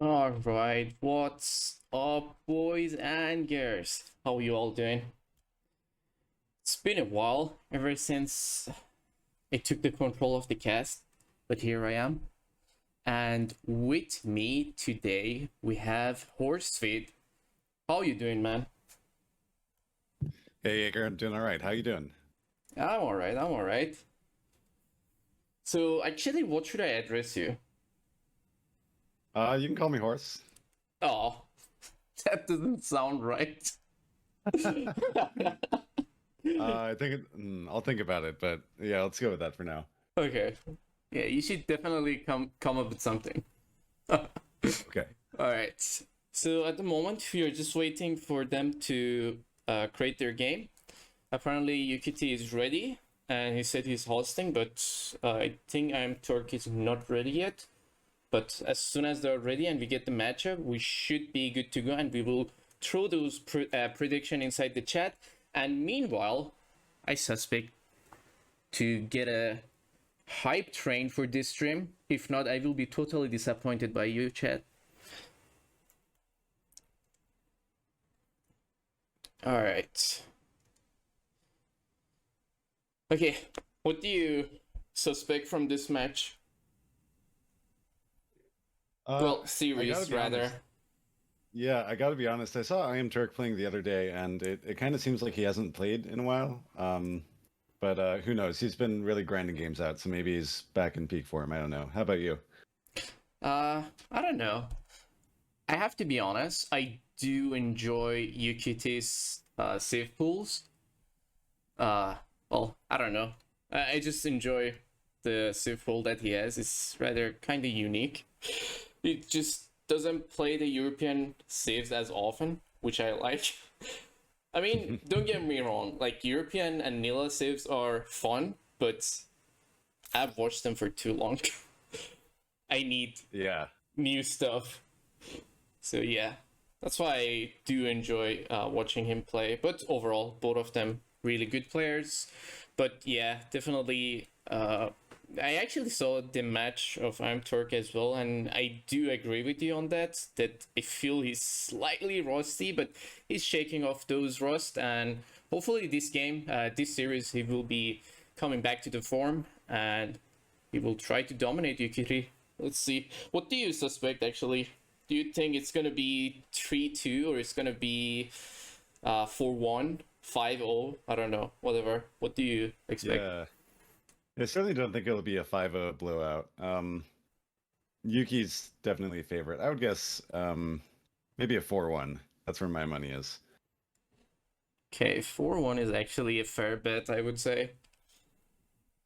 All right, what's up, boys and girls? How you all doing? It's been a while ever since I took the control of the cast, but here I am. And with me today we have Horsefeed. How you doing, man? Hey, Edgar, I'm doing all right. How you doing? I'm all right. I'm all right. So actually, what should I address you? You can call me Horse. Oh, that doesn't sound right. I'll think about it, but yeah, let's go with that for now. Okay. Yeah, you should definitely come up with something. Okay. All right. So at the moment, we are just waiting for them to create their game. Apparently, Yukietty is ready, and he said he's hosting, but I think IamTurk is not ready yet. But as soon as they're ready and we get the matchup, we should be good to go, and we will throw those prediction inside the chat. And meanwhile, I suspect to get a hype train for this stream. If not, I will be totally disappointed by you, chat. All right. Okay, what do you suspect from this match? Uh, Well, I gotta series be honest. rather. Yeah, I gotta be honest. I saw I Am Turk playing the other day, and it kind of seems like he hasn't played in a while. But who knows? He's been really grinding games out, so maybe he's back in peak form. I don't know. How about you? I don't know. I have to be honest. I do enjoy Yukity's save pools. Uh, well, I don't know. I just enjoy the save pool that he has. It's rather kind of unique. It just doesn't play the European saves as often, which I like. I mean, don't get me wrong. Like European and Nila saves are fun, but I've watched them for too long. I need Yeah. new stuff. So yeah, that's why I do enjoy watching him play. But overall, both of them really good players. But yeah, definitely. I actually saw the match of IamTurk as well, and I do agree with you on that. That I feel he's slightly rusty, but he's shaking off those rust, and hopefully this game, this series, he will be coming back to the form, and he will try to dominate Yukieri. Let's see. What do you suspect actually? Do you think it's gonna be 3-2 or it's gonna be 4-1, 5-0? I don't know. Whatever. What do you expect? Yeah. I certainly don't think it'll be a 5-0 blowout. Yuki's definitely a favorite. I would guess maybe a 4-1. That's where my money is. Okay, 4-1 is actually a fair bet, I would say.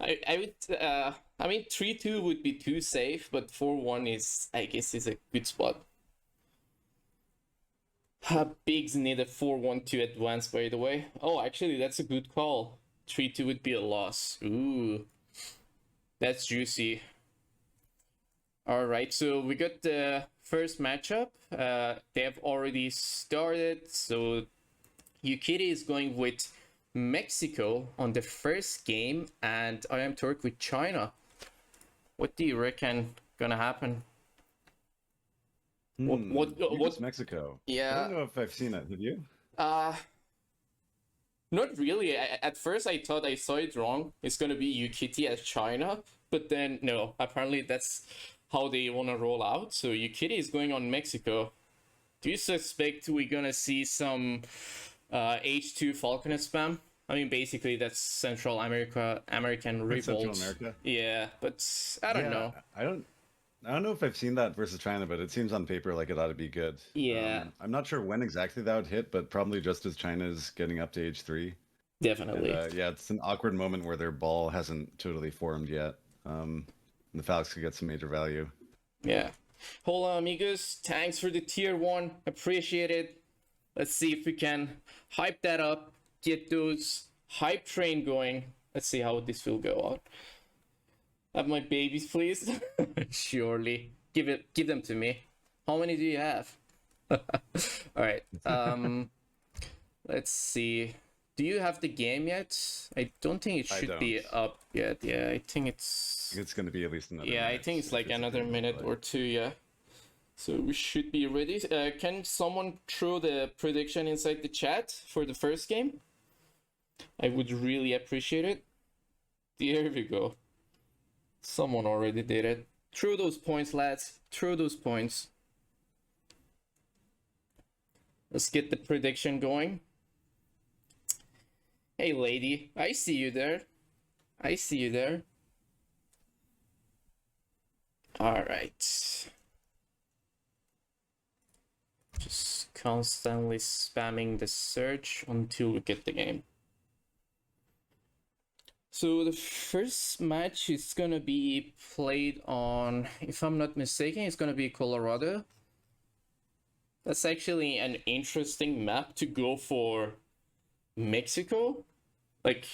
I would I mean 3-2 would be too safe, but 4-1 is, I guess, is a good spot. Bigs need a 4-1 to advance, by the way. Oh, actually, that's a good call. 3-2 would be a loss. Ooh, that's juicy. All right, so we got the first matchup. They have already started. So Yukietty is going with Mexico on the first game, and IamTurk with China. What do you reckon gonna happen? What Hmm. what Who what? is Mexico? I don't Yeah. know if I've seen it. Have you? Uh Not really. At first, I thought I saw it wrong. It's gonna be Yukietty as China, but then no. Apparently, that's how they wanna roll out. So Yukietty is going on Mexico. Do you suspect we're gonna see some H2 Falconet spam? I mean, basically that's American Central revolt. America? Yeah, but I don't Yeah, know. I don't know if I've seen that versus China, but it seems on paper like it ought to be good. Yeah, I'm not sure when exactly that would hit, but probably just as China's getting up to age three. And definitely. yeah, it's an awkward moment where their ball hasn't totally formed yet. And the Falcons could get some major value. Yeah. Hola, amigos. Thanks for the tier one. Appreciate it. Let's see if we can hype that up, get those hype train going. Let's see how this will go out. Have my babies, please. Surely. Give them to me. How many do you have? All right. Let's see. Do you have the game yet? I don't think it I should don't. be up yet. Yeah, I think it's It's going to be at least another yeah, I minute think it's if like it's a another game to minute play. or two, yeah. So we should be ready. Can someone throw the prediction inside the chat for the first game? I would really appreciate it. There we go. Someone already did it. Throw those points, lads. Throw those points. Let's get the prediction going. Hey, lady. I see you there. I see you there. All right. Just constantly spamming the search until we get the game. So the first match is gonna be played on, if I'm not mistaken, it's gonna be Colorado. That's actually an interesting map to go for Mexico. Like,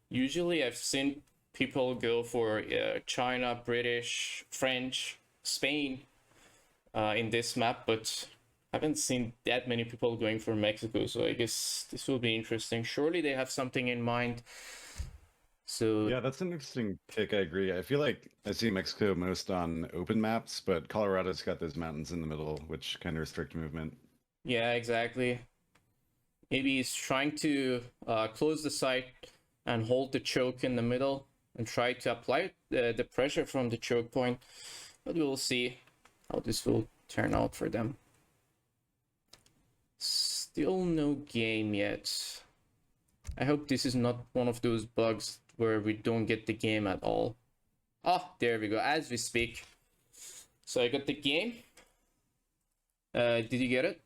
usually I've seen people go for China, British, French, Spain in this map, but I haven't seen that many people going for Mexico, so I guess this will be interesting. Surely they have something in mind. So Yeah, that's an interesting pick. I agree. I feel like I see Mexico most on open maps, but Colorado's got those mountains in the middle, which kind of restrict movement. yeah, exactly. Maybe he's trying to close the site and hold the choke in the middle and try to apply the pressure from the choke point. But we'll see how this will turn out for them. Still no game yet. I hope this is not one of those bugs where we don't get the game at all. Ah, there we go, as we speak. So I got the game. Did you get it?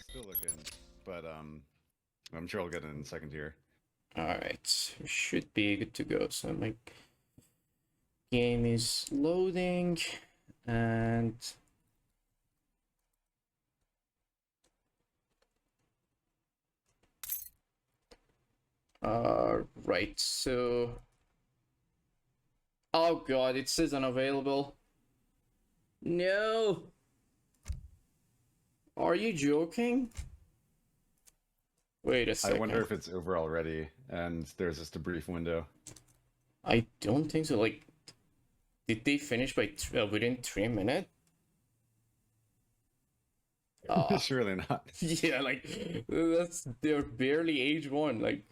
Still looking, but I'm sure I'll get it in second here. Alright, we should be good to go. So my game is loading and right, so oh god, it says unavailable. No, are you joking? Wait a second. I wonder if it's over already, and there's just a brief window. I don't think so. Like, did they finish by within 3 minutes? Surely not. Yeah, like they're barely age 1. Like,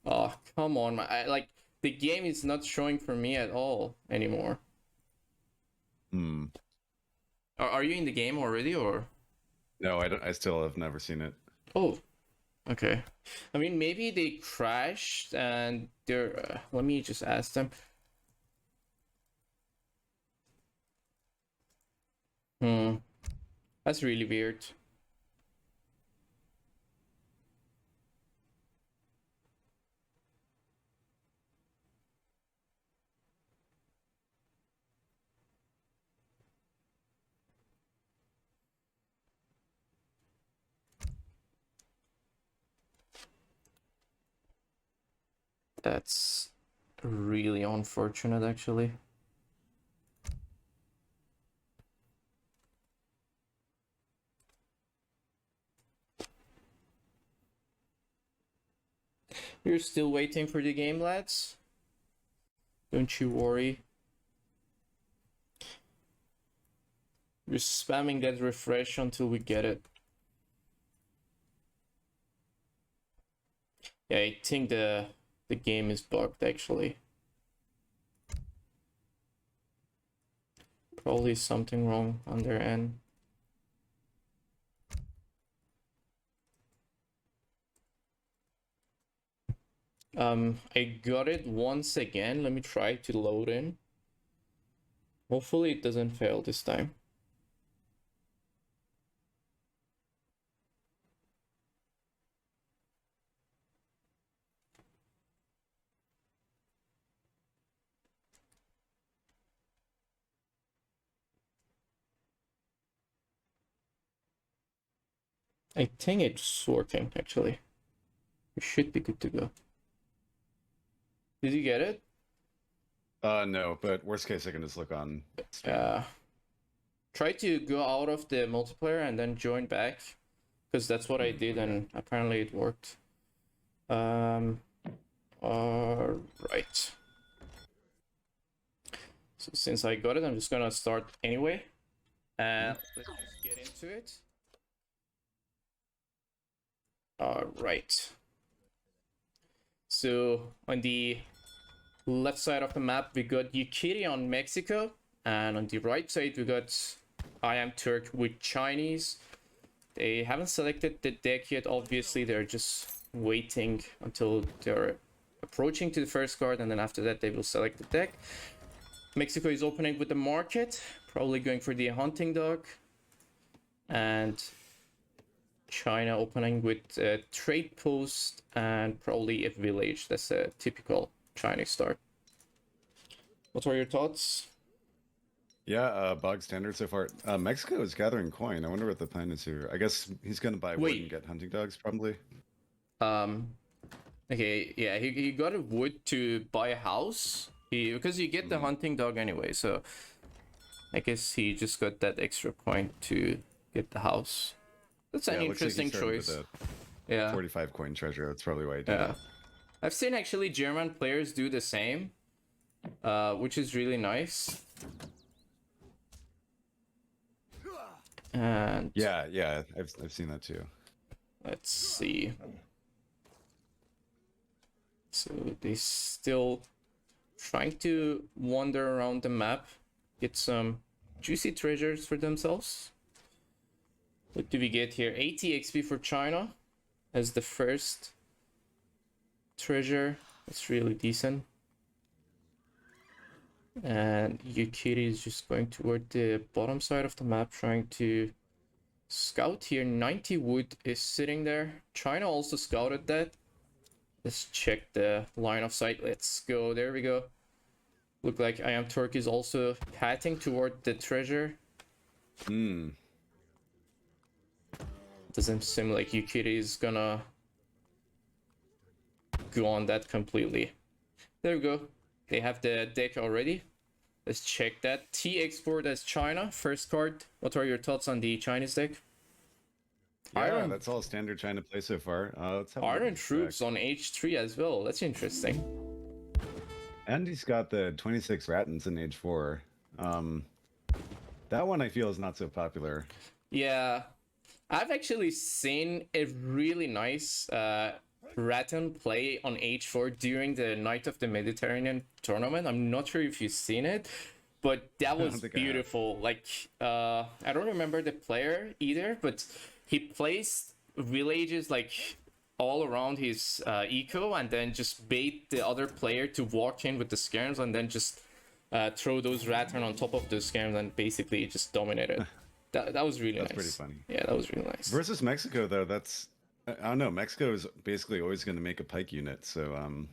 oh come on, like the game is not showing for me at all anymore. Hmm. Are you in the game already, or? No, I don't. I still have never seen it. Oh, okay. I mean, maybe they crashed and they're. Let me just ask them. That's really weird. That's really unfortunate, actually. We're still waiting for the game, lads. Don't you worry. We're spamming that refresh until we get it. Yeah, I think the game is bugged, actually. Probably something wrong on their end. I got it once again. Let me try to load in. Hopefully it doesn't fail this time. I think it's working, actually. We should be good to go. Did you get it? No, but worst case, I can just look on. Try to go out of the multiplayer and then join back, because that's what I did, and apparently it worked. All right. So since I got it, I'm just gonna start anyway. Let's just get into it. All right. So on the left side of the map, we got Yukietty on Mexico, and on the right side, we got IamTurk with Chinese. They haven't selected the deck yet, obviously. They're just waiting until they're approaching to the first card, and then after that, they will select the deck. Mexico is opening with the market, probably going for the hunting dog. And China opening with a trade post and probably a village. That's a typical Chinese start. What are your thoughts? Yeah, bog standard so far. Mexico is gathering coin. I wonder what the plan is here. I guess he's gonna buy wood and get hunting dogs, probably. Okay, yeah, he got a wood to buy a house. Because you get the hunting dog anyway, so I guess he just got that extra point to get the house. That's an interesting choice. Yeah, 45 coin treasure. That's probably why he did that. I've seen actually German players do the same, which is really nice. And yeah, I've seen that too. Let's see. So they still trying to wander around the map, get some juicy treasures for themselves. What do we get here? 80 XP for China as the first treasure. That's really decent. And Yukietty is just going toward the bottom side of the map, trying to scout here. 90 wood is sitting there. China also scouted that. Let's check the line of sight. Let's go. There we go. Look like IamTurk is also patting toward the treasure. Doesn't seem like Yukietty is gonna go on that completely. There we go. They have the deck already. Let's check that. T export as China. First card. What are your thoughts on the Chinese deck? Yeah, that's all standard China play so far. Let's have Iron Troops on H3 as well. That's interesting. And he's got the 26 Rattans in H4. That one I feel is not so popular. Yeah. I've actually seen a really nice Rattan play on H4 during the Night of the Mediterranean tournament. I'm not sure if you've seen it, but that was beautiful. Like, I don't remember the player either, but he placed villages like all around his eco and then just bait the other player to walk in with the skirms and then just throw those Rattan on top of those skirms and basically just dominated. That was really nice. That's pretty funny. Yeah, that was really nice. Versus Mexico, though, I don't know. Mexico is basically always going to make a pike unit, so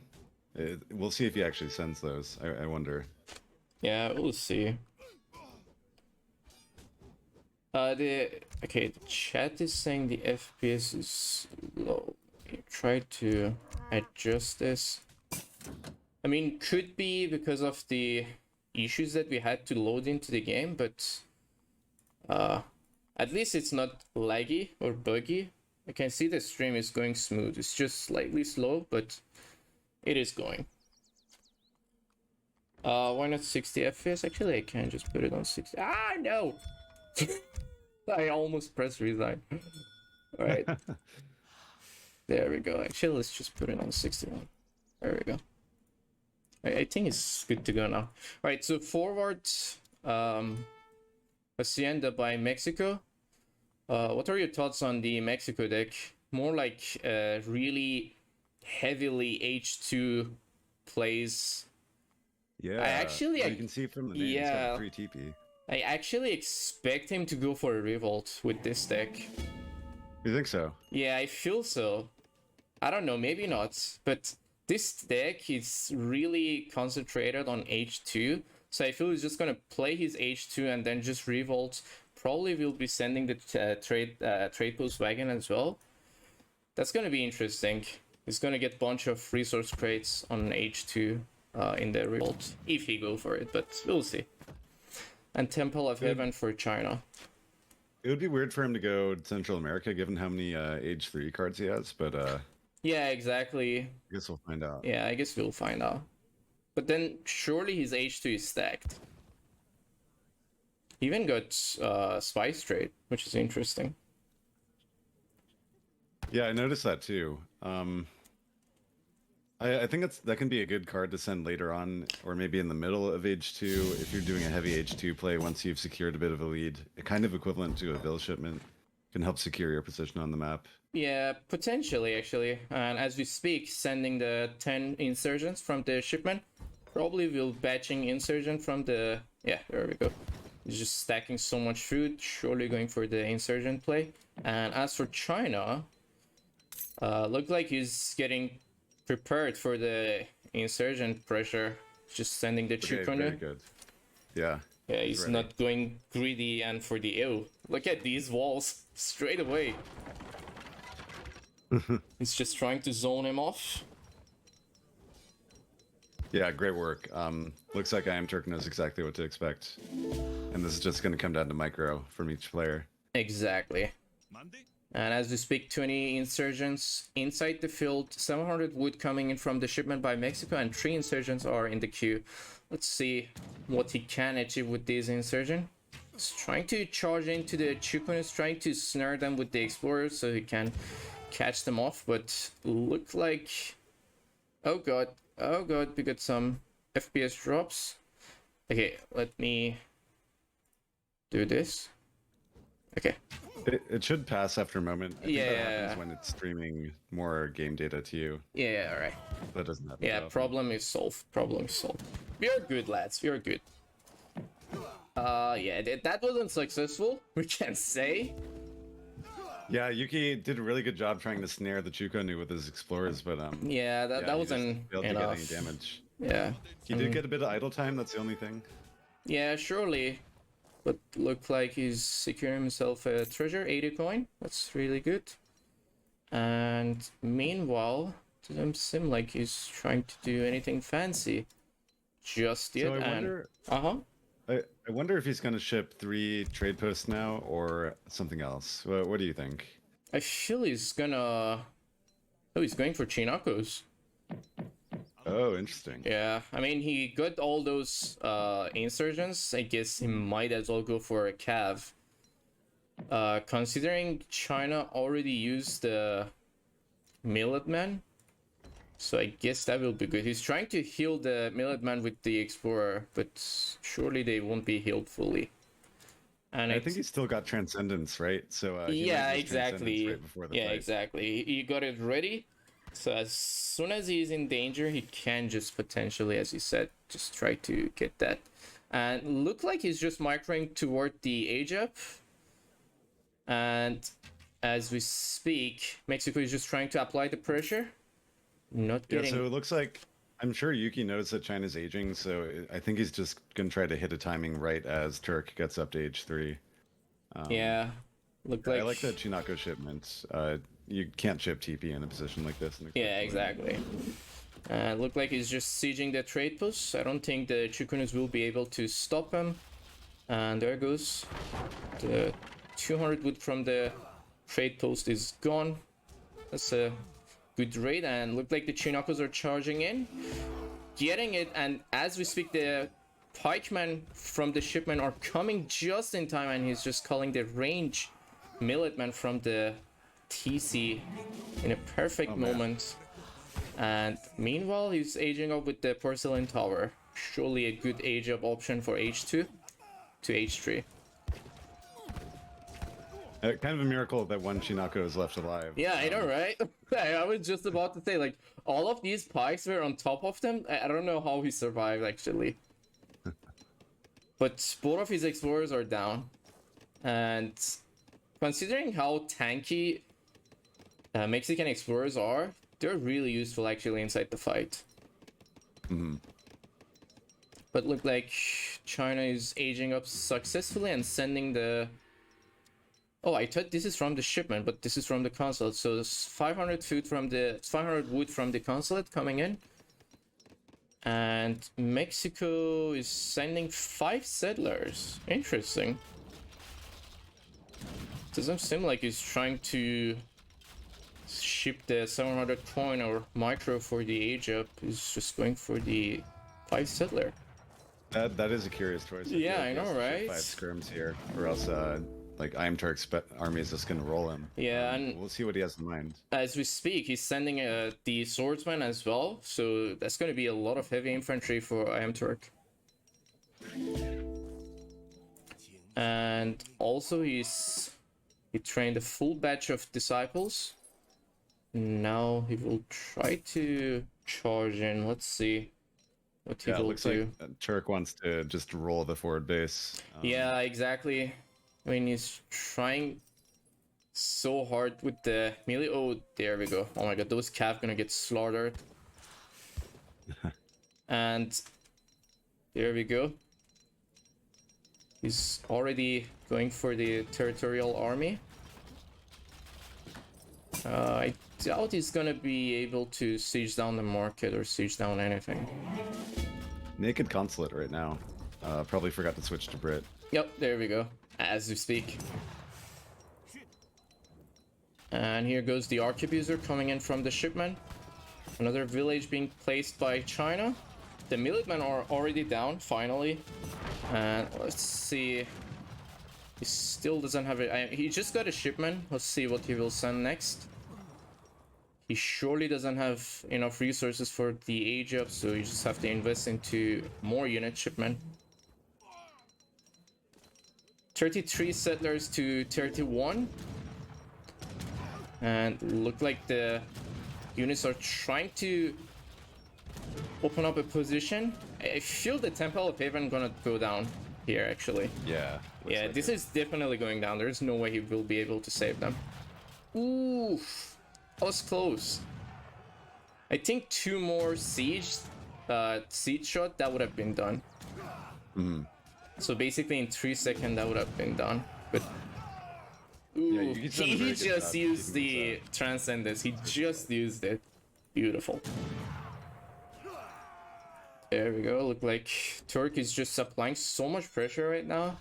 we'll see if he actually sends those. I wonder. Yeah, we'll see. The chat is saying the FPS is low. Try to adjust this. I mean, could be because of the issues that we had to load into the game, but at least it's not laggy or buggy. I can see the stream is going smooth. It's just slightly slow, but it is going. Why not 60 FPS? Actually, I can just put it on 60. Ah, no! I almost pressed resign. Alright. There we go. Actually, let's just put it on 61. There we go. I think it's good to go now. Alright, so forward Hacienda by Mexico. What are your thoughts on the Mexico deck? More like really heavily H2 plays. Yeah, I actually, you can see from the name, yeah, he's got 3 TP. I actually expect him to go for a revolt with this deck. You think so? Yeah, I feel so. I don't know, maybe not, but this deck is really concentrated on H2, so I feel he's just gonna play his H2 and then just revolt. Probably will be sending the trade post wagon as well. That's gonna be interesting. He's gonna get a bunch of resource crates on H2 in the revolt if he go for it, but we'll see. And Temple of Heaven for China. It would be weird for him to go to Central America given how many H3 cards he has, but yeah, exactly. I guess we'll find out. Yeah, I guess we'll find out. But then surely his H2 is stacked. Even got spice trade, which is interesting. Yeah, I noticed that too. I think that can be a good card to send later on, or maybe in the middle of H2 if you're doing a heavy H2 play once you've secured a bit of a lead. Kind of equivalent to a bill shipment. Can help secure your position on the map. Yeah, potentially actually. And as we speak, sending the 10 insurgents from the shipment. Probably will batching insurgent from the... Yeah, there we go. He's just stacking so much food, surely going for the insurgent play. And as for China, look like he's getting prepared for the insurgent pressure. Just sending the Okay, Chukonu. very good. Yeah. Yeah, he's ready. not going greedy and for the ill. Look at these walls straight away. He's just trying to zone him off. Yeah, great work. Looks like IamTurk knows exactly what to expect. And this is just going to come down to micro from each player. Exactly. And as we speak, 20 insurgents inside the field, 700 wood coming in from the shipment by Mexico, and 3 insurgents are in the queue. Let's see what he can achieve with these insurgents. He's trying to charge into the Chukunas, trying to snare them with the explorers so he can catch them off, but look like... Oh god, we got some FPS drops. Okay, let me do this. Okay. It should pass after a moment. I think Yeah. that happens when it's streaming more game data to you. Yeah, alright. That doesn't happen. Yeah, that often. problem is solved. Problem is solved. We are good, lads. We are good. Yeah, that wasn't successful, we can say. Yeah, Yuki did a really good job trying to snare the Chukonu with his explorers, but Yeah, that he just wasn't failed enough. to get any damage. Yeah. He did get a bit of idle time. That's the only thing. Yeah, surely. But look like he's securing himself a treasure, 80 coin. That's really good. And meanwhile, it doesn't seem like he's trying to do anything fancy just yet. So I wonder. I wonder if he's going to ship 3 trade posts now or something else. What do you think? I feel he's gonna... Oh, he's going for Chinacos. Oh, interesting. Yeah, I mean, he got all those insurgents. I guess he might as well go for a cav. Considering China already used the Milletman, so I guess that will be good. He's trying to heal the Milletman with the Explorer, but surely they won't be healed fully. And I think he's still got Transcendence, right? So he yeah, might use Transcendence exactly. right before the Yeah, fight. exactly. He got it ready. So as soon as he's in danger, he can just potentially, as you said, just try to get that. And look like he's just microing toward the age up. And as we speak, Mexico is just trying to apply the pressure. Not Yeah, getting... so it looks like I'm sure Yuki knows that China's aging, so I think he's just gonna try to hit a timing right as Turk gets up to H3. yeah. Look like... I like that Chinako shipment. You can't ship TP in a position like this. Yeah, exactly. Look like he's just sieging the trade post. I don't think the Chukunas will be able to stop him. And there goes. The 200 wood from the trade post is gone. That's a good raid. And look like the Chinakos are charging in. Getting it. And as we speak, the pikemen from the shipment are coming just in time. And he's just calling the range milletman from the TC in a perfect moment. And meanwhile, he's aging up with the porcelain tower. Surely a good age up option for H2 to H3. Kind of a miracle that one Chinako is left alive. Yeah, I know, right? I was just about to say, like, all of these pikes were on top of them. I don't know how he survived, actually. But both of his explorers are down. And considering how tanky Mexican explorers are, they're really useful actually inside the fight. But look like China is aging up successfully and sending the... Oh, I thought this is from the shipment, but this is from the consulate. So there's 500 food from the 500 wood from the consulate coming in. And Mexico is sending 5 settlers. Interesting. Doesn't seem like he's trying to ship the 700 coin or micro for the age up. He's just going for the 5 settler. That is a curious choice. Yeah, feel like I he know, has to show right? 5 scrims here, or else like IamTurk's army is just gonna roll him. Yeah, and we'll see what he has in mind. as we speak, he's sending the swordsman as well, so that's going to be a lot of heavy infantry for IamTurk. And also he trained a full batch of disciples. Now he will try to charge in. Let's see what he Yeah, it will looks do. like Turk wants to just roll the forward base. Yeah, exactly. I mean, he's trying so hard with the melee. Oh, there we go. Oh my god, those cav gonna get slaughtered. And there we go. He's already going for the territorial army. I doubt he's gonna be able to siege down the market or siege down anything. Naked consulate right now. Probably forgot to switch to Brit. Yep, there we go. As we speak. And here goes the arquebuser coming in from the shipment. Another village being placed by China. The militmen are already down, finally. And let's see. He still doesn't have it. He just got a shipment. Let's see what he will send next. He surely doesn't have enough resources for the age up, so you just have to invest into more unit shipment. 33 settlers to 31. And look like the units are trying to open up a position. I feel the Temple of Haven gonna go down here, actually. Yeah. Yeah, like this is definitely going down. There's no way he will be able to save them. Oof. That was close. I think 2 more siege shot, that would have been done. So basically in 3 seconds that would have been done. But ooh, Yuki's done a he very good just job used keeping the this Transcendence. He just used it. Beautiful. There we go. Look like Turk is just applying so much pressure right now.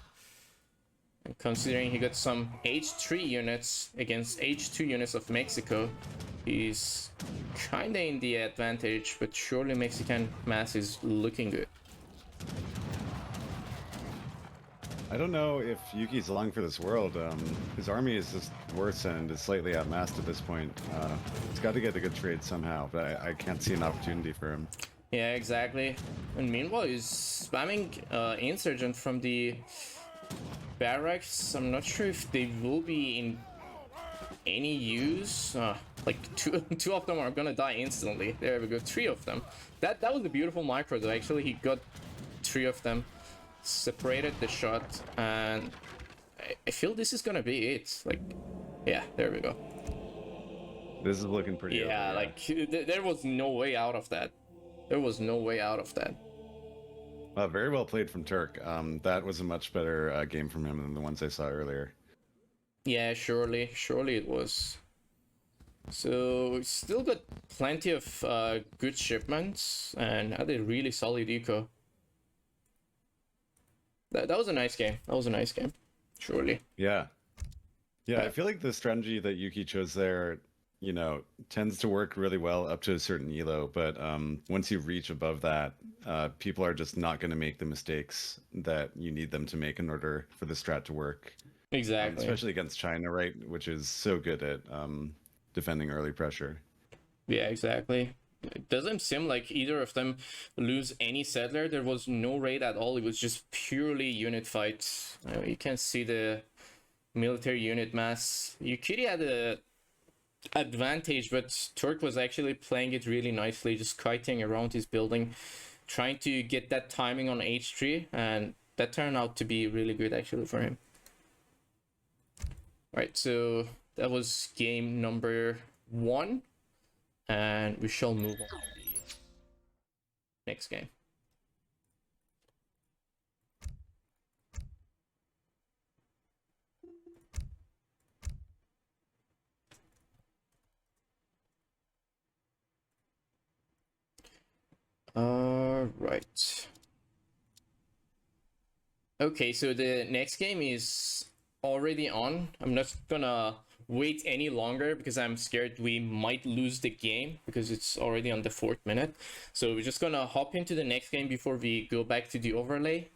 And considering he got some H3 units against H2 units of Mexico, he's kinda in the advantage, but surely Mexican mass is looking good. I don't know if Yuki's along for this world. His army is just worse and is slightly outmassed at this point. He's got to get a good trade somehow, but I can't see an opportunity for him. Yeah, exactly. And meanwhile, he's spamming Insurgent from the barracks. I'm not sure if they will be in any use. Like two of them are gonna die instantly. There we go, 3 of them. That was a beautiful micro though. Actually, he got 3 of them, separated the shot, and I feel this is gonna be it. Like, yeah, there we go. This is looking pretty. Yeah, over, like there was no way out of that. There was no way out of that. Very well played from Turk. That was a much better game from him than the ones I saw earlier. Yeah, surely it was. So we still got plenty of good shipments and had a really solid eco. That was a nice game. That was a nice game. Surely. Yeah. I feel like the strategy that Yuki chose there, you know, tends to work really well up to a certain elo, but once you reach above that, people are just not going to make the mistakes that you need them to make in order for the strat to work. Exactly. Especially against China, right? Which is so good at defending early pressure. Yeah, exactly. It doesn't seem like either of them lose any settler. There was no raid at all. It was just purely unit fights. You can see the military unit mass. Yukietty had a advantage, but Turk was actually playing it really nicely, just kiting around his building, trying to get that timing on H3, and that turned out to be really good actually for him. Right, so that was game number 1, and we shall move on to the next game. Right. Okay, so the next game is already on. I'm not gonna wait any longer because I'm scared we might lose the game because it's already on the 4th minute. So we're just gonna hop into the next game before we go back to the overlay.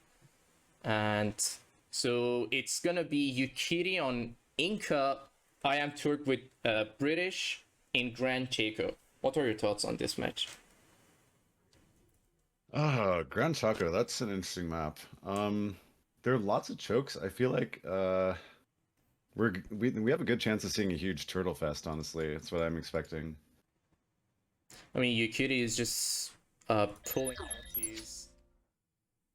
And so it's gonna be Yukietty on Inca, IamTurk with British in Grand Chaco. What are your thoughts on this match? Oh, Grand Chaco, that's an interesting map. There are lots of chokes. I feel like we have a good chance of seeing a huge turtle fest, honestly. That's what I'm expecting. I mean, Yukietty is just pulling out his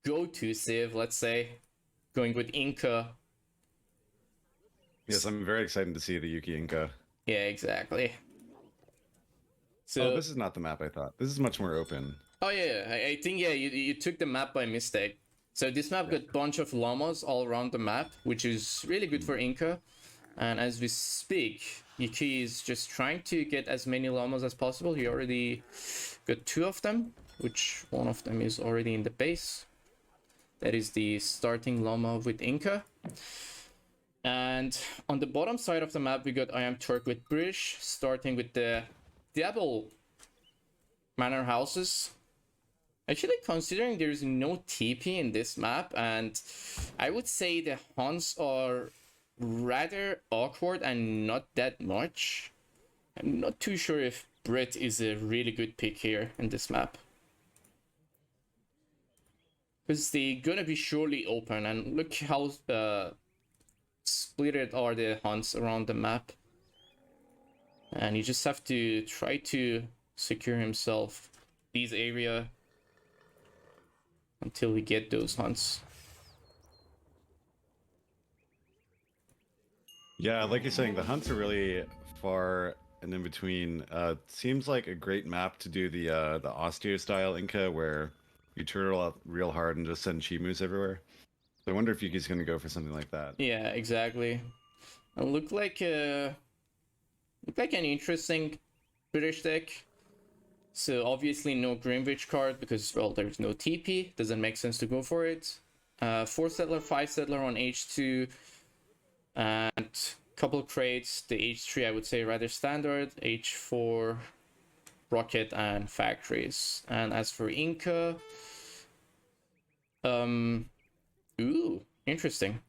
go-to civ, let's say, going with Inca. Yes, I'm very excited to see the Yuki Inca. Yeah, exactly. Oh, this is not the map I thought. This is much more open. Oh yeah, I think yeah, you took the map by mistake. So this map got a bunch of llamas all around the map, which is really good for Inca. And as we speak, Yuki is just trying to get as many llamas as possible. He already got 2 of them, which one of them is already in the base. That is the starting llama with Inca. And on the bottom side of the map, we got IamTurk with British, starting with the double manor houses. Actually, considering there's no TP in this map, and I would say the hunts are rather awkward and not that much, I'm not too sure if Brit is a really good pick here in this map. Because they're gonna be surely open, and look how splitted are the hunts around the map. And you just have to try to secure himself this area until we get those hunts. Yeah, like you're saying, the hunts are really far and in between. Seems like a great map to do the Osteo style Inca, where you turtle up real hard and just send Chimus everywhere. So I wonder if Yuki's gonna go for something like that. Yeah, exactly. It looked like an interesting British deck. So obviously no Greenwich card because, well, there's no TP. Doesn't make sense to go for it. 4 settler, 5 settler on H2. And couple crates. The H3 I would say rather standard. H4, rocket and factories. And as for Inca, ooh, interesting.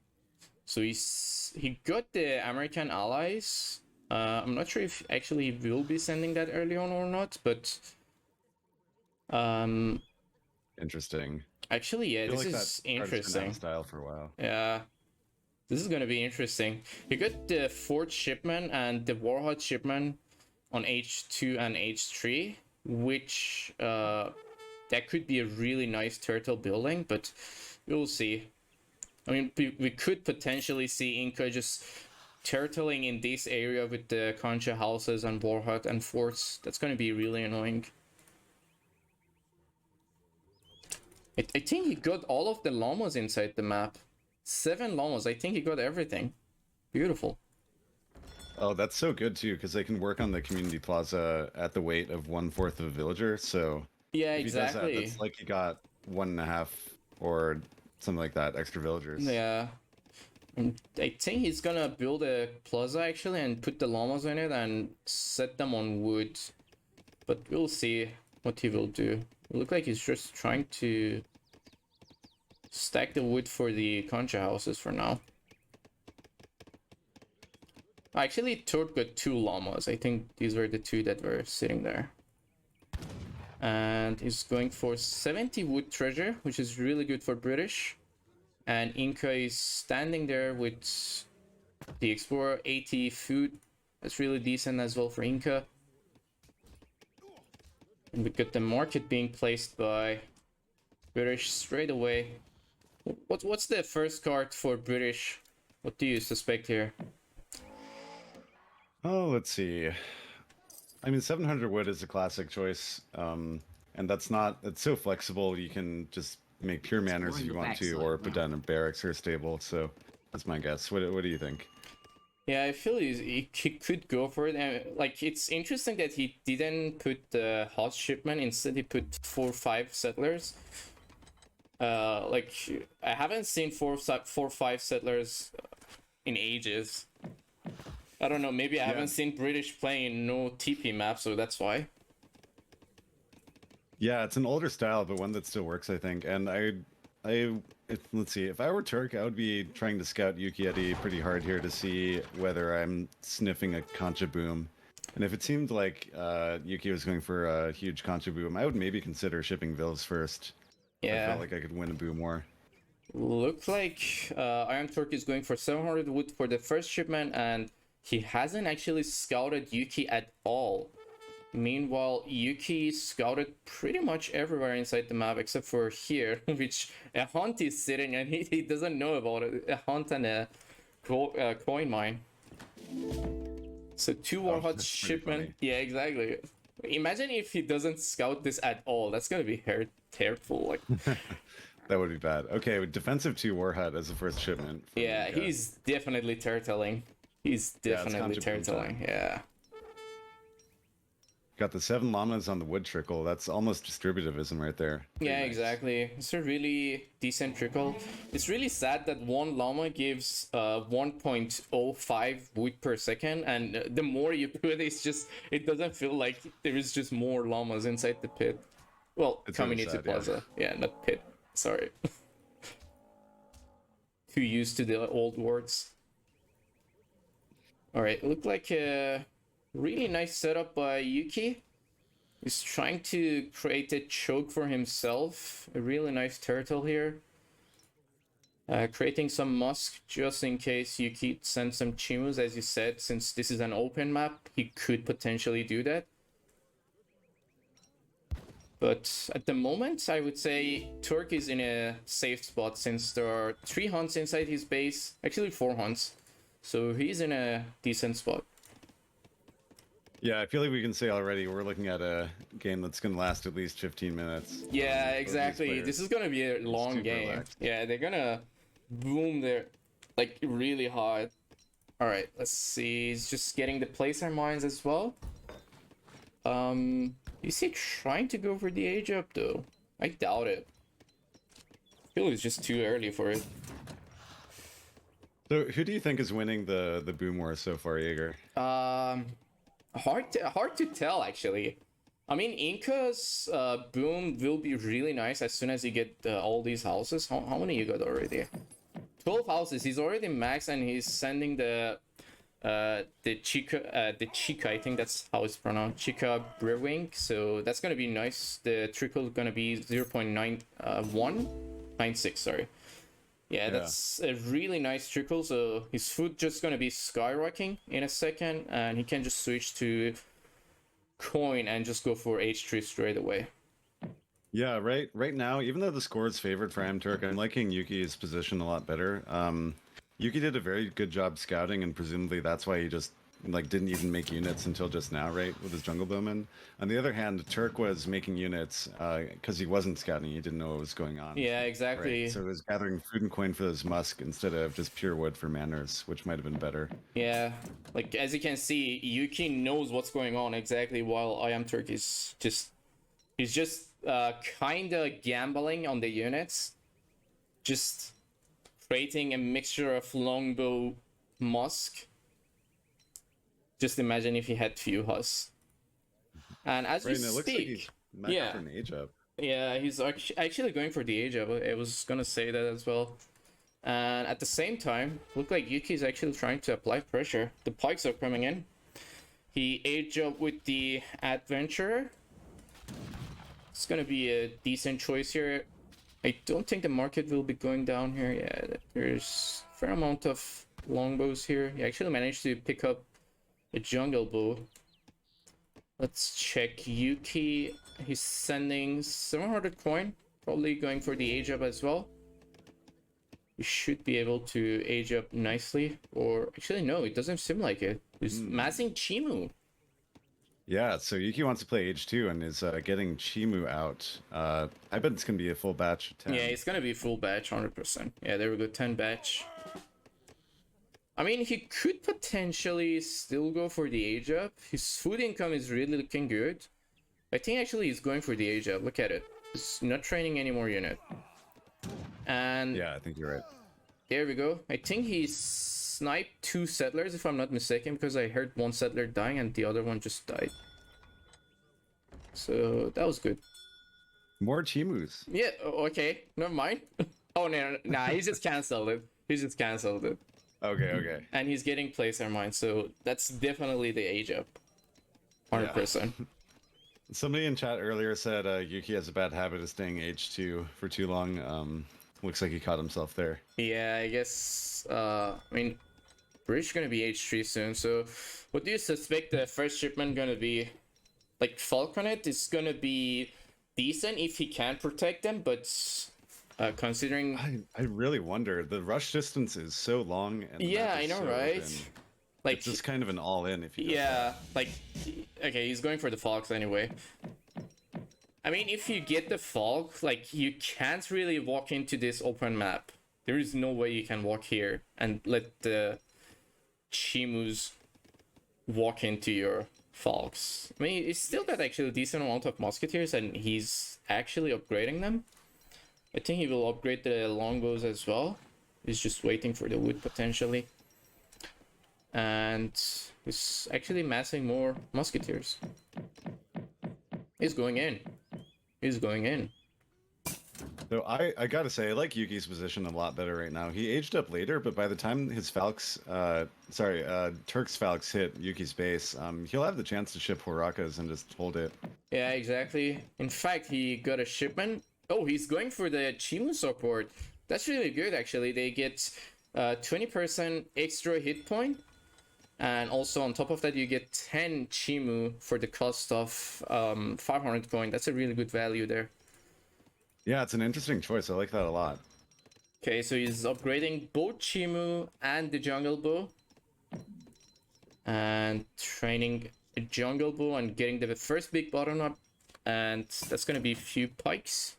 So he got the American allies. I'm not sure if actually he will be sending that early on or not, but Interesting. actually, yeah, this like is that card's been out interesting. of style for a while. Yeah, this is gonna be interesting. You got the Fort Shipman and the Warhawk Shipman on H2 and H3, which that could be a really nice turtle building, but we'll see. I mean, we could potentially see Inca just turtling in this area with the concha houses and warhut and forts. That's going to be really annoying. I think he got all of the llamas inside the map. 7 llamas. I think he got everything. Beautiful. Oh, that's so good too, because they can work on the community plaza at the weight of 1/4 of a villager. So yeah, if he does that, exactly. that's like he got 1.5 or something like that extra villagers. Yeah. I think he's gonna build a plaza actually and put the llamas in it and set them on wood. But we'll see what he will do. It looks like he's just trying to stack the wood for the concha houses for now. Actually, Toad got 2 llamas. I think these were the 2 that were sitting there. And he's going for 70 wood treasure, which is really good for British. And Inca is standing there with the Explorer, 80 food. That's really decent as well for Inca. And we got the market being placed by British straight away. What's the first card for British? What do you suspect here? Oh, let's see. I mean, 700 wood is a classic choice, and it's so flexible. You can just make pure manors if you want to, or put down a barracks or a stable. So that's my guess. What do you think? Yeah, I feel he could go for it. And like, it's interesting that he didn't put the hot shipment. Instead, he put 4-5 settlers. Like, I haven't seen 4-5 settlers in ages. I don't know, maybe I haven't seen British playing no TP map, so that's why. Yeah, it's an older style, but one that still works, I think. And let's see, if I were Turk, I would be trying to scout Yukietty pretty hard here to see whether I'm sniffing a Concha boom. And if it seemed like Yuki was going for a huge Concha boom, I would maybe consider shipping Vils first. Yeah. I felt like I could win a boom war. Look like IamTurk is going for 700 wood for the first shipment, and he hasn't actually scouted Yuki at all. Meanwhile, Yuki scouted pretty much everywhere inside the map except for here, which a hunt is sitting and he doesn't know about it. A hunt and a coin mine. So 2 war hut shipment. Yeah, exactly. Imagine if he doesn't scout this at all. That's gonna be terrible. Like that would be bad. Okay, defensive 2 war hut as the first shipment. Yeah, he's definitely turtling. He's definitely turtling. Yeah. Got the 7 llamas on the wood trickle. That's almost distributivism right there. Yeah, exactly. It's a really decent trickle. It's really sad that 1 llama gives 1.05 wood per second, and the more you put, it doesn't feel like there is just more llamas inside the pit. Well, it's community really sad, plaza. Yeah, not pit. Sorry. Too used to the old words. All right, look like a really nice setup by Yuki. He's trying to create a choke for himself. A really nice turtle here. Creating some musk just in case Yuki sends some chimus, as you said. Since this is an open map, he could potentially do that. But at the moment, I would say Turk is in a safe spot since there are 3 hunts inside his base. Actually, 4 hunts. So he's in a decent spot. Yeah, I feel like we can say already we're looking at a game that's going to last at least 15 minutes. Yeah, exactly. This is going to be a long game. Relaxed. Yeah, they're going to boom there like really hard. All right, let's see. He's just getting the placer mines as well. Is he trying to go for the age up though? I doubt it. I feel it's just too early for it. So who do you think is winning the boom war so far, Jaeger? Hard to tell actually. I mean, Inca's boom will be really nice as soon as you get all these houses. How many you got already? 12 houses. He's already maxed and he's sending the Chica, I think that's how it's pronounced, Chica Brewing. So that's gonna be nice. The trickle is gonna be 0.9196. Sorry. Yeah, that's a really nice trickle. So his food just gonna be skyrocketing in a second, and he can just switch to coin and just go for H3 straight away. Yeah, right now, even though the score is favored for IamTurk, I'm liking Yuki's position a lot better. Yuki did a very good job scouting, and presumably that's why he just didn't even make units until just now, right, with his jungle bowman. On the other hand, Turk was making units because he wasn't scouting; he didn't know what was going on. Yeah, exactly. Right? So he was gathering food and coin for those musk instead of just pure wood for manners, which might have been better. Yeah, like as you can see, Yuki knows what's going on exactly, while IamTurk is just kind of gambling on the units, just creating a mixture of longbow musk. Just imagine if he had few hus. And as we speak, looks like he's for an age up. Yeah, he's actually going for the age up. I was gonna say that as well. And at the same time, look like Yuki is actually trying to apply pressure. The pikes are coming in. He age up with the adventurer. It's gonna be a decent choice here. I don't think the market will be going down here. Yeah, there's a fair amount of longbows here. He actually managed to pick up a jungle bow. Let's check Yuki. He's sending 700 coin. Probably going for the age up as well. He should be able to age up nicely. Or actually no, it doesn't seem like it. He's massing Chimu. Yeah, so Yuki wants to play H2 and is getting Chimu out. I bet it's going to be a full batch. 10. Yeah, it's going to be full batch, 100%. Yeah, there we go, 10 batch. I mean, he could potentially still go for the age up. His food income is really looking good. I think actually he's going for the age up. Look at it. He's not training any more unit. And yeah, I think you're right. there we go. I think he's sniped 2 settlers, if I'm not mistaken, because I heard 1 settler dying and the other one just died. So that was good. More Chimus. Yeah, okay, never mind. Oh, no, nah, he just cancelled it. He just cancelled it. Okay. And he's getting placer mine, so that's definitely the age up. 100%. Yeah. Somebody in chat earlier said Yuki has a bad habit of staying H2 for too long. Looks like he caught himself there. Yeah, I guess, I mean, British gonna be H3 soon, so what do you suspect the first shipment gonna be? Like, Falconet is gonna be decent if he can protect them, but considering... I really wonder. The rush distance is so long. And Yeah, I know, so right? open. Like, It's just kind of an all-in if you go yeah, like, okay, he's going for the Fox anyway. I mean, if you get the Fog, like, you can't really walk into this open map. There is no way you can walk here and let the Chimus walk into your Fogs. I mean, he's still got actually a decent amount of Musketeers, and he's actually upgrading them. I think he will upgrade the longbows as well. He's just waiting for the wood, potentially. And he's actually massing more Musketeers. He's going in. He's going in. So I gotta say, I like Yuki's position a lot better right now. He aged up later, but by the time his Falx, Turk's Falx hit Yuki's base, he'll have the chance to ship Horakas and just hold it. Yeah, exactly. In fact, he got a shipment. Oh, he's going for the Chimu support. That's really good, actually. They get 20% extra hit point. And also on top of that, you get 10 Chimu for the cost of 500 coin. That's a really good value there. Yeah, it's an interesting choice. I like that a lot. Okay, so he's upgrading both Chimu and the Jungle Bow. And training a Jungle Bow and getting the first big bottom up. And that's going to be a few pikes.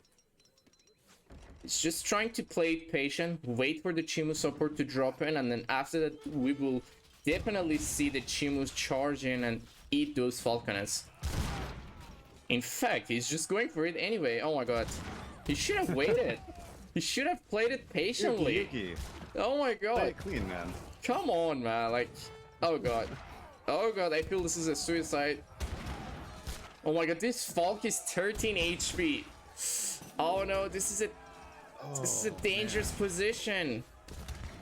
He's just trying to play it patient, wait for the Chimu support to drop in, and then after that we will definitely see the Chimus charge in and eat those Falconets. In fact, he's just going for it anyway. Oh my god. He should have waited. He should have played it patiently. Yuki. Oh my Play god. it clean, man. Come on, man. Like, oh god. Oh god, I feel this is a suicide. Oh my god, this Falk is 13 HP. Oh no, this is a dangerous position.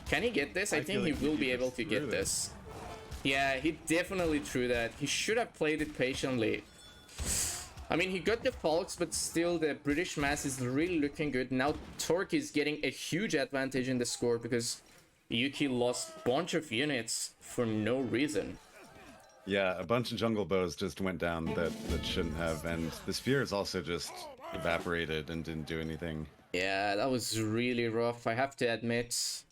Can he get this? I think he will be able to get this. Yeah, he definitely threw that. He should have played it patiently. I mean, he got the Falks, but still the British mass is really looking good. Now Torque is getting a huge advantage in the score because Yuki lost a bunch of units for no reason. Yeah, a bunch of jungle bows just went down that shouldn't have, and the spears also just evaporated and didn't do anything. Yeah, that was really rough, I have to admit.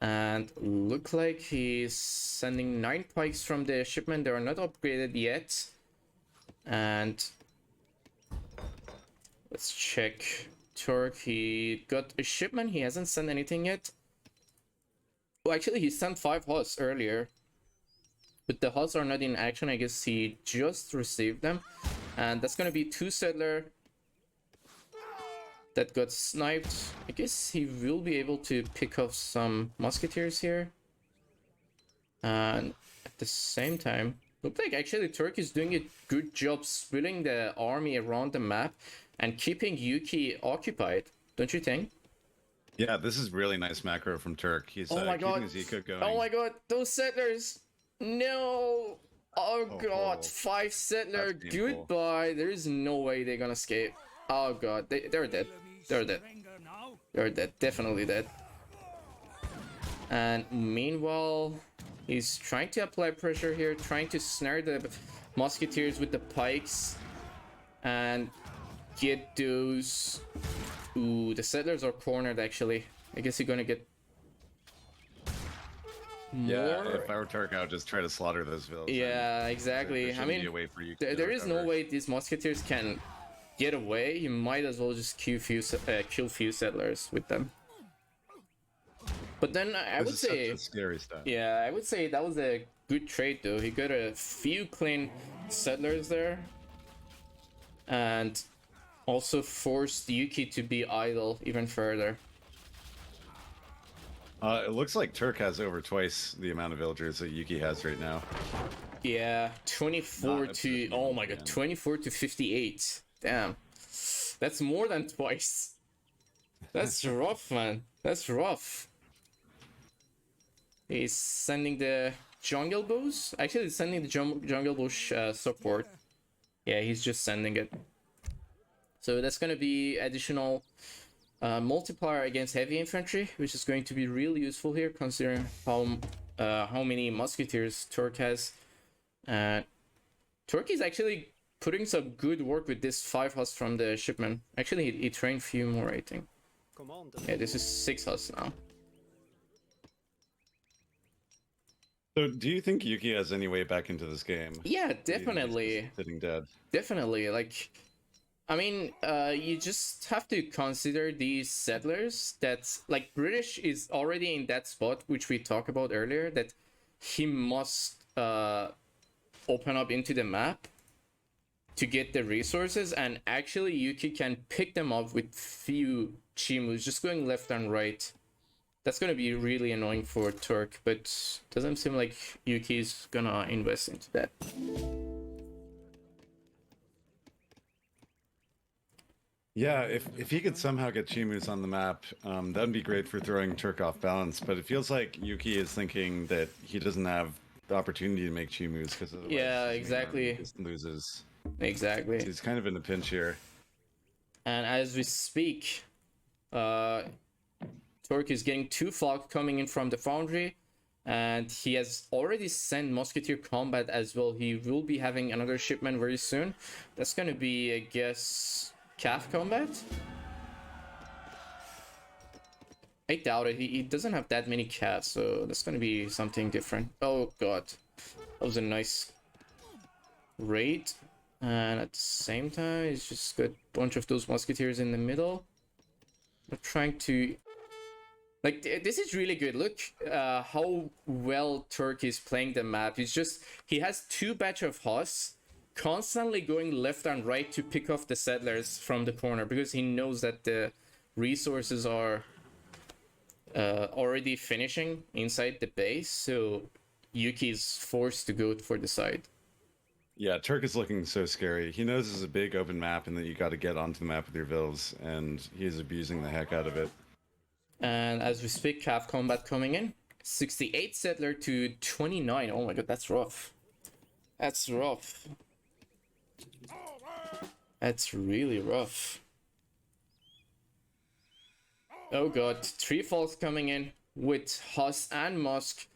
And look like he's sending 9 pikes from the shipment. They are not upgraded yet. And let's check Turk. He got a shipment. He hasn't sent anything yet. Well, actually, he sent 5 HOS earlier. But the HOS are not in action. I guess he just received them. And that's going to be 2 settler that got sniped. I guess he will be able to pick off some musketeers here. And at the same time, look like actually Turk is doing a good job splitting the army around the map and keeping Yuki occupied, don't you think? Yeah, this is really nice macro from Turk. He's oh my keeping god. his eco going. Oh my god, those settlers! No! Oh god, 5 settler, goodbye. There is no way they're gonna escape. Oh god, they're dead. They're dead. They're dead, definitely dead. And meanwhile, he's trying to apply pressure here, trying to snare the musketeers with the pikes and get those. Ooh, the settlers are cornered actually. I guess you're gonna get more. Yeah, if I were Turk, I would just try to slaughter those villains. Yeah, exactly. I mean, there is no way these musketeers can get away. You might as well just kill few settlers with them. But then I would say, scary stuff. Yeah, I would say that was a good trade though. He got a few clean settlers there, and also forced Yuki to be idle even further. It looks like Turk has over twice the amount of villagers that Yuki has right now. Yeah, 24 Not a to, position oh to my be god, in. 24 to 58. Damn. That's more than twice. That's rough, man. That's rough. He's sending the jungle bows. Actually, he's sending the jungle bush support. Yeah, he's just sending it. So that's gonna be additional multiplier against heavy infantry, which is going to be really useful here, considering how many musketeers Turk has. Turk is actually putting some good work with this 5 hus from the shipment. Actually, he trained few more, I think. Yeah, this is 6 hus now. So, do you think Yuki has any way back into this game? Yeah, Or do you think he's definitely. just sitting dead. Definitely. Like, I mean, you just have to consider these settlers that, like, British is already in that spot, which we talked about earlier, that he must open up into the map to get the resources, and actually Yuki can pick them up with few Chimus just going left and right. That's gonna be really annoying for Turk, but doesn't seem like Yuki's gonna invest into that. Yeah, if he could somehow get Chimus on the map, that'd be great for throwing Turk off balance. But it feels like Yuki is thinking that he doesn't have the opportunity to make Chimus because Yeah, exactly. just loses. Exactly. So he's kind of in a pinch here. And as we speak, Turk is getting 2 Falk coming in from the foundry, and he has already sent Musketeer Combat as well. He will be having another shipment very soon. That's gonna be, I guess, Calf Combat? I doubt it. He doesn't have that many calves, so that's gonna be something different. Oh god. That was a nice raid. And at the same time, it's just got a bunch of those musketeers in the middle. They're trying to... Like, this is really good. Look how well Turk is playing the map. He has 2 batch of Hus constantly going left and right to pick off the settlers from the corner, because he knows that the resources are already finishing inside the base, so Yuki is forced to go for the side. Yeah, Turk is looking so scary. He knows this is a big open map and that you got to get onto the map with your vills, and he's abusing the heck out of it. And as we speak, Calf Combat coming in. 68 settler to 29. Oh my god, that's rough. That's rough. That's really rough. Oh god, 3 falls coming in with Hus and Musk.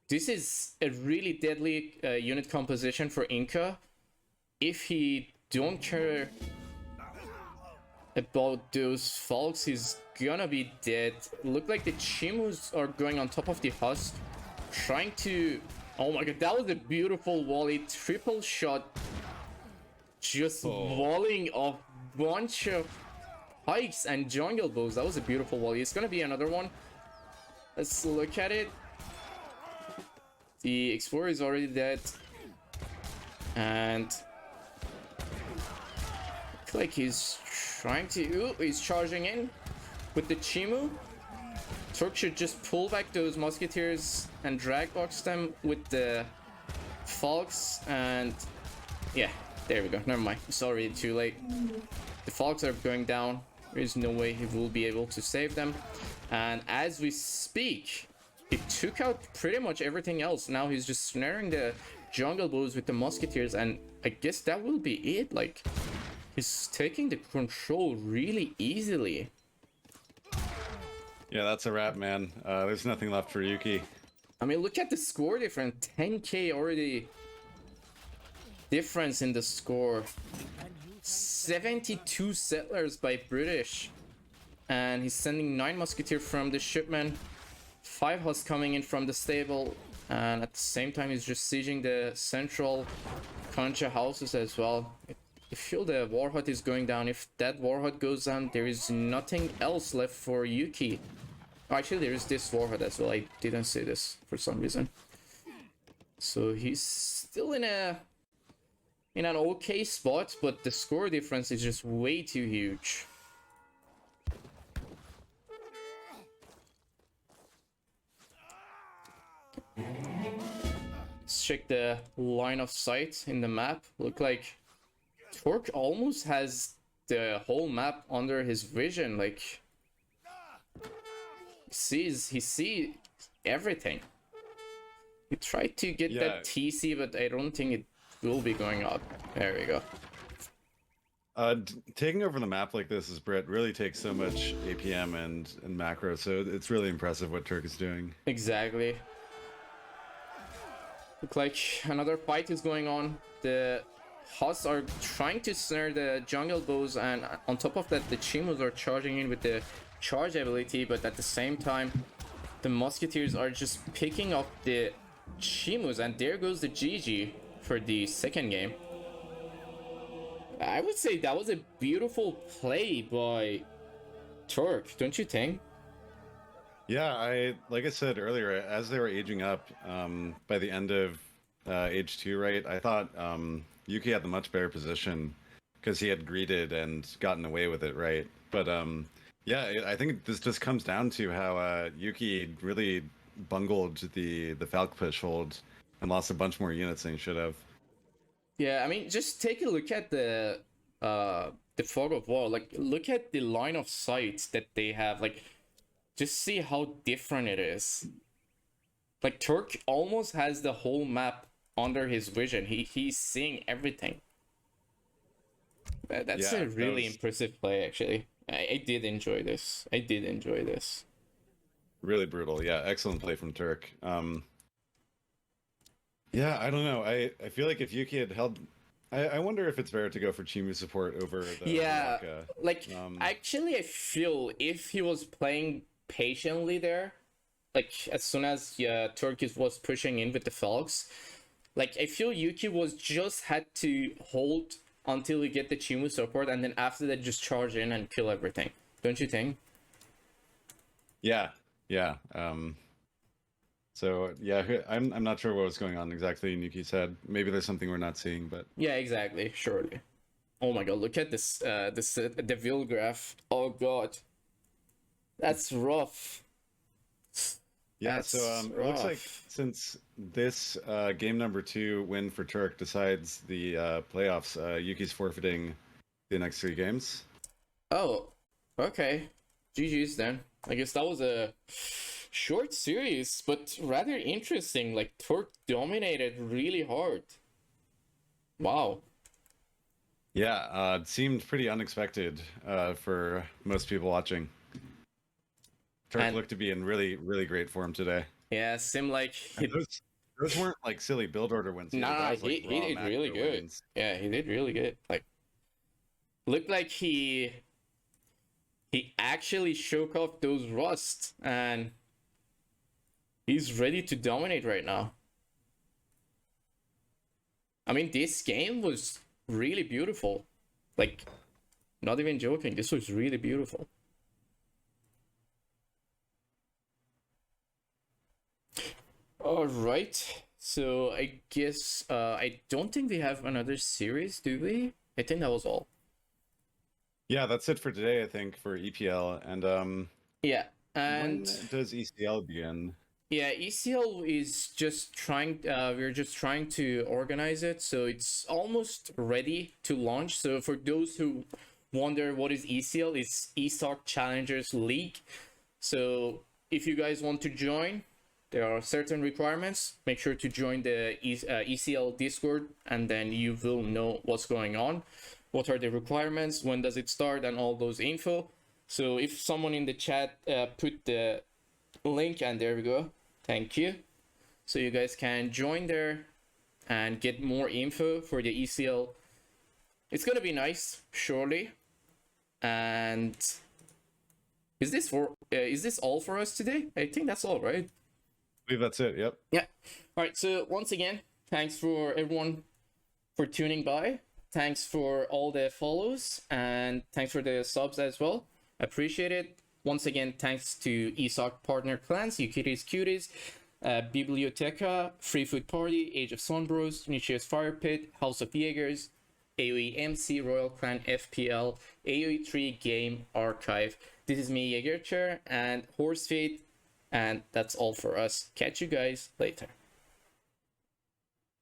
This is a really deadly unit composition for Inca. If he don't care about those Falks, he's gonna be dead. Look like the Chimus are going on top of the Husk, trying to... Oh my god, that was a beautiful volley. Triple shot. Just volleying a bunch of hikes and jungle bows. That was a beautiful volley. It's gonna be another one. Let's look at it. The Explorer is already dead. And... I feel like he's trying to... Ooh, he's charging in with the Chimu. Turk should just pull back those musketeers and drag box them with the Falks, and yeah, there we go. Never mind, sorry, too late. The Falks are going down. There is no way he will be able to save them. And as we speak, he took out pretty much everything else. Now he's just snaring the jungle bows with the musketeers, and I guess that will be it. Like, he's taking the control really easily. Yeah, that's a wrap, man. There's nothing left for Yuki. I mean, look at the score difference. 10k already difference in the score. 72 settlers by British. And he's sending 9 musketeer from the shipment. 5 Hus coming in from the stable. And at the same time, he's just sieging the central Concha houses as well. I feel the war hut is going down. If that war hut goes down, there is nothing else left for Yuki. Oh, actually, there is this war hut as well. I didn't say this for some reason. So he's still in an okay spot, but the score difference is just way too huge. check the line of sight in the map. Look like Turk almost has the whole map under his vision. Like he sees everything. He tried to get that TC, but I don't think it will be going up. There we go. Taking over the map like this as Brit really takes so much APM and macro, so it's really impressive what Turk is doing. Exactly. Look like another fight is going on. The Huss are trying to snare the jungle bows, and on top of that, the Chimus are charging in with the charge ability, but at the same time, the Musketeers are just picking up the Chimus, and there goes the GG for the second game. I would say that was a beautiful play by Turk, don't you think? Yeah, like I said earlier, as they were aging up, by the end of age 2, right, I thought Yuki had the much better position because he had greeted and gotten away with it, right? But yeah, I think this just comes down to how Yuki really bungled the Falc push hold and lost a bunch more units than he should have. Yeah, I mean, just take a look at the fog of war. Like, look at the line of sight that they have. Like, just see how different it is. Like, Turk almost has the whole map under his vision. He's seeing everything. That's a really impressive play, actually. I did enjoy this. Really brutal. Yeah, excellent play from Turk. Yeah, I don't know. I feel like if Yuki had held, I wonder if it's better to go for Chimu support over the Baraka. Like actually, I feel if he was playing patiently there, like as soon as Turk was pushing in with the Falcons, like I feel Yuki was just had to hold until he get the Chimu support, and then after that just charge in and kill everything. Don't you think? Yeah. So yeah, I'm not sure what was going on exactly in Yuki's head. Maybe there's something we're not seeing, but yeah, exactly, surely. Oh my god, look at this the Vil graph. Oh god, that's rough. Yeah, so it looks like since this game number 2 win for Turk decides the playoffs, Yuki's forfeiting the next 3 games. Oh, okay. GG's then. I guess that was a short series, but rather interesting. Like, Turk dominated really hard. Wow. Yeah, it seemed pretty unexpected for most people watching. Turk looked to be in really, really great form today. Yeah, seemed like those weren't like silly build order wins. Nah, he did really good. Wins. Yeah, he did really good. Like, looked like he actually shook off those rusts, and he's ready to dominate right now. I mean, this game was really beautiful. Like, not even joking, this was really beautiful. All right, so I guess I don't think we have another series, do we? I think that was all. Yeah, that's it for today, I think, for EPL. And yeah, and when does ECL begin? Yeah, ECL is just trying, we're just trying to organize it, so it's almost ready to launch. So for those who wonder what is ECL, it's ESOC Challengers League. So if you guys want to join, there are certain requirements. Make sure to join the ECL Discord, and then you will know what's going on. What are the requirements, when does it start, and all those info. So if someone in the chat put the link, and there we go. Thank you. So you guys can join there and get more info for the ECL. It's gonna be nice, surely. And is this all for us today? I think that's all, right? I believe that's it. Yep. Yeah. All right. So once again, thanks for everyone for tuning by. Thanks for all the follows, and thanks for the subs as well. Appreciate it. Once again, thanks to ESOC partner clans, Yukietty's Cuties, Biblioteca, Free Food Party, Age of Sunbros, Nietzsche's Fire Pit, House of Jaegers, AoE MC, Royal Clan FPL, AoE 3 Game Archive. This is me, Jaegerchair, and Horsefaith, and that's all for us. Catch you guys later.